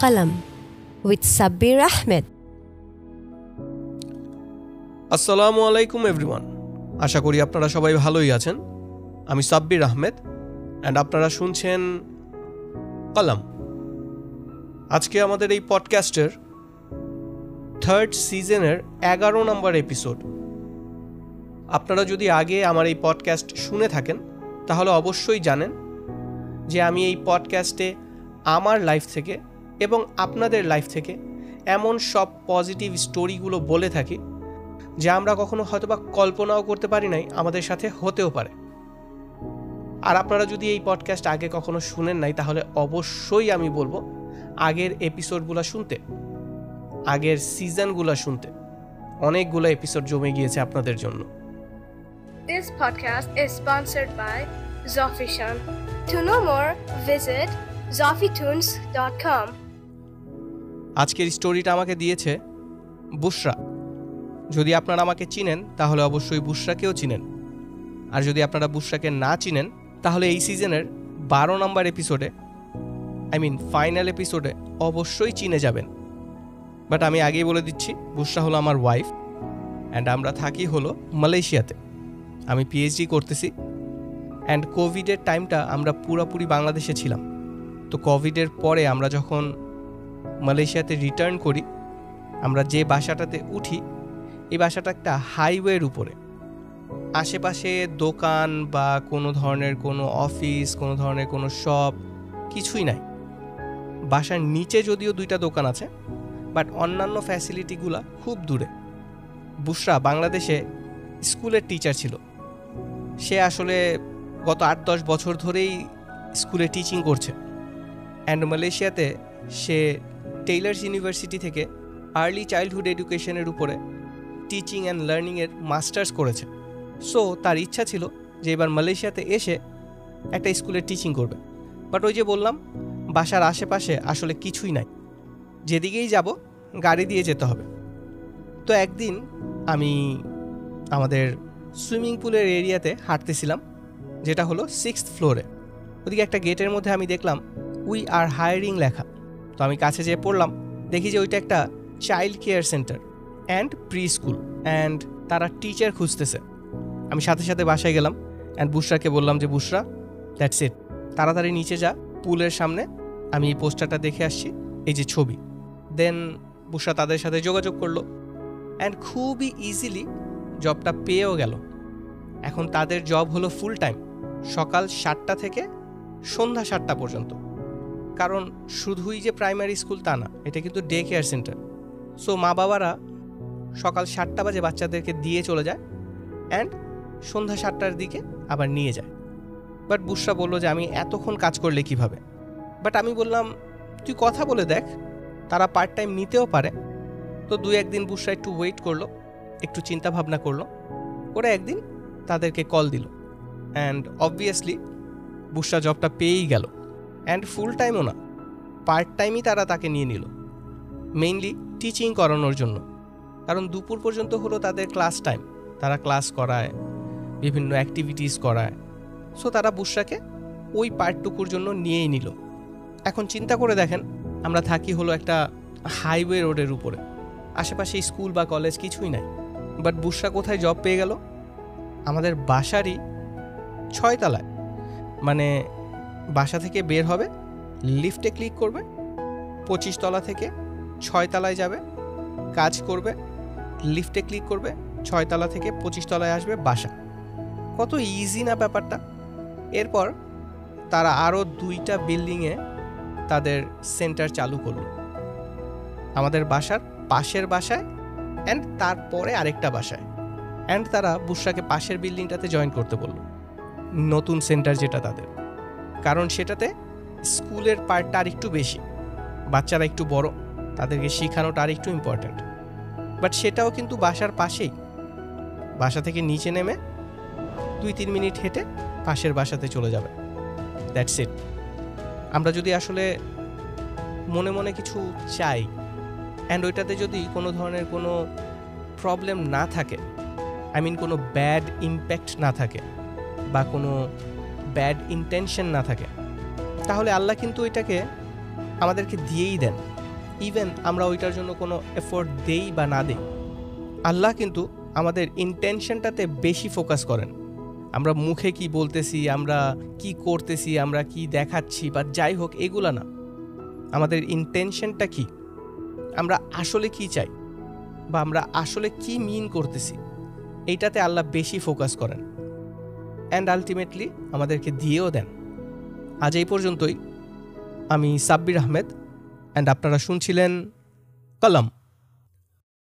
Qalam with Sabbir Ahmed. আসসালামু আলাইকুম everyone, আশা করি আপনারা সবাই ভালোই আছেন। আমি সাব্বির আহমেদ অ্যান্ড আপনারা শুনছেন কলাম। আজকে আমাদের এই পডকাস্টের 3rd সিজনের 11 নম্বর এপিসোড। আপনারা যদি আগে আমার এই পডকাস্ট শুনে থাকেন তাহলে অবশ্যই জানেন যে আমি এই পডকাস্টে আমার লাইফ থেকে এবং আপনাদের লাইফ থেকে এমন সব পজিটিভ স্টোরিগুলো বলে থাকি যা আমরা কখনো হয়তোবা কল্পনাও করতে পারি নাই আমাদের সাথে হতেও পারে। আর আপনারা যদি এই পডকাস্ট আগে কখনো শুনেন নাই তাহলে অবশ্যই আমি বলবো আগের এপিসোডগুলো শুনতে, আগের সিজনগুলো শুনতে। অনেকগুলো এপিসোড জমে গিয়েছে আপনাদের জন্য। This podcast is sponsored by Zofishan. To know more, visit zofitunes.com. আজকের স্টোরিটা আমাকে দিয়েছে বুশরা। যদি আপনারা আমাকে চিনেন তাহলে অবশ্যই বুশরাকেও চিনেন, আর যদি আপনারা বুশরাকে না চিনেন তাহলে এই সিজনের 12 নম্বর এপিসোডে ফাইনাল এপিসোডে অবশ্যই চিনে যাবেন। বাট আমি আগেই বলে দিচ্ছি, বুশরা হলো আমার ওয়াইফ অ্যান্ড আমরা থাকি হলো মালয়েশিয়াতে। আমি পিএইচডি করতেছি অ্যান্ড কোভিডের টাইমটা আমরা পুরোপুরি বাংলাদেশে ছিলাম। তো কোভিডের পরে আমরা যখন মালয়েশিয়াতে রিটার্ন করি, আমরা যে বাসাটাতে উঠি এই বাসাটা একটা হাইওয়ের উপরে। আশেপাশে দোকান বা কোনো ধরনের কোনো অফিস, কোনো ধরনের কোনো শপ কিছুই নাই। বাসার নিচে যদিও 2টা দোকান আছে, বাট অন্যান্য ফ্যাসিলিটিগুলো খুব দূরে। বুশরা বাংলাদেশে স্কুলের টিচার ছিল। সে আসলে গত 8-10 বছর ধরেই স্কুলে টিচিং করছে অ্যান্ড মালয়েশিয়াতে সে টেইলার্স ইউনিভার্সিটি থেকে আর্লি চাইল্ডহুড এডুকেশনের উপরে টিচিং অ্যান্ড লার্নিংয়ের মাস্টার্স করেছে। সো তার ইচ্ছা ছিল যে এবার মালয়েশিয়াতে এসে একটা স্কুলে টিচিং করবে। বাট ওই যে বললাম, বাসার আশেপাশে আসলে কিছুই নাই, যেদিকেই যাব গাড়ি দিয়ে যেতে হবে। তো একদিন আমি আমাদের সুইমিং পুলের এরিয়াতে হাঁটতেছিলাম, যেটা হলো 6th ফ্লোরে। ওদিকে একটা গেটের মধ্যে আমি দেখলাম উই আর হায়ারিং লেখা। তো আমি কাছে যেয়ে পড়লাম, দেখি যে ওইটা একটা child care centre and pre school and তারা টিচার খুঁজতেছে। আমি সাথে সাথে বাসায় গেলাম অ্যান্ড বুশরাকে বললাম যে বুশরা, দ্যাটস ইট, তাড়াতাড়ি নিচে যা, পুলের সামনে আমি এই পোস্টারটা দেখে আসছি, এই যে ছবি। দেন বুশরা তাদের সাথে যোগাযোগ করলো অ্যান্ড খুবই ইজিলি জবটা পেয়েও গেল। এখন তাদের জব হলো ফুল টাইম, সকাল 7টা থেকে সন্ধ্যা 7টা পর্যন্ত। কারণ শুধুই যে প্রাইমারি স্কুল তা না, এটা কিন্তু ডে কেয়ার সেন্টার। সো মা বাবারা সকাল 7টা বাজে বাচ্চাদেরকে দিয়ে চলে যায় অ্যান্ড সন্ধ্যা 7টার দিকে আবার নিয়ে যায়। বাট বুশরা বললো যে আমি এতক্ষণ কাজ করলে কিভাবে। বাট আমি বললাম তুই কথা বলে দেখ, তারা পার্ট টাইম নিতেও পারে। তো 2-1 দিন বুশরা একটু ওয়েট করলো, একটু চিন্তা ভাবনা করলো, ওরা একদিন তাদেরকে কল দিল অ্যান্ড অবভিয়াসলি বুশরা জবটা পেয়েই গেল। অ্যান্ড ফুল টাইমও না, পার্ট টাইমই তারা তাকে নিয়ে নিল, মেইনলি টিচিং করানোর জন্য। কারণ দুপুর পর্যন্ত হলো তাদের ক্লাস টাইম, তারা ক্লাস করায়, বিভিন্ন অ্যাক্টিভিটিস করায়। সো তারা বুশরাকে ওই পার্টটুকুর জন্য নিয়েই নিল। এখন চিন্তা করে দেখেন, আমরা থাকি হলো একটা হাইওয়ে রোডের উপরে, আশেপাশে স্কুল বা কলেজ কিছুই নাই। বাট বুশরা কোথায় জব পেয়ে গেল? আমাদের বাসারই 6 তলায়। মানে বাসা থেকে বের হবে, লিফটে ক্লিক করবে, 25 তলা থেকে 6 তলায় যাবে, কাজ করবে, লিফটে ক্লিক করবে, 6 তলা থেকে 25 তলায় আসবে বাসা। কত ইজি না ব্যাপারটা। এরপর তারা আরও 2টা বিল্ডিংয়ে তাদের সেন্টার চালু করলো, আমাদের বাসার পাশের বাসায় অ্যান্ড তারপরে আরেকটা বাসায়। অ্যান্ড তারা বুশরাকে পাশের বিল্ডিংটাতে জয়েন করতে বলল, নতুন সেন্টার যেটা তাদের। কারণ সেটাতে স্কুলের পার্টটা আর একটু বেশি, বাচ্চারা একটু বড়, তাদেরকে শেখানোটা আর একটু ইম্পর্ট্যান্ট। বাট সেটাও কিন্তু বাসার পাশেই, বাসা থেকে নিচে নেমে 2-3 মিনিট হেঁটে পাশের বাসাতে চলে যাবে, দ্যাটস ইট। আমরা যদি আসলে মনে মনে কিছু চাই অ্যান্ড ওইটাতে যদি কোনো ধরনের কোনো প্রবলেম না থাকে, কোনো ব্যাড ইম্প্যাক্ট না থাকে বা কোনো ব্যাড ইন্টেনশন না থাকে, তাহলে আল্লাহ কিন্তু এটাকে আমাদেরকে দিয়েই দেন, ইভেন আমরা ওইটার জন্য কোনো এফোর্ট দেই বা না দেই। আল্লাহ কিন্তু আমাদের ইন্টেনশনটাতে বেশি ফোকাস করেন। আমরা মুখে কি বলতেছি, আমরা কি করতেছি, আমরা কি দেখাচ্ছি বা যাই হোক, এগুলা না, আমাদের ইন্টেনশনটা কি, আমরা আসলে কি চাই বা আমরা আসলে কি মিন করতেছি, এইটাতে আল্লাহ বেশি ফোকাস করেন অ্যান্ড আলটিমেটলি আমাদেরকে দিয়েও দেন। আজ এই পর্যন্তই। আমি সাব্বির আহমেদ, অ্যান্ড আপনারা শুনছিলেন কলম।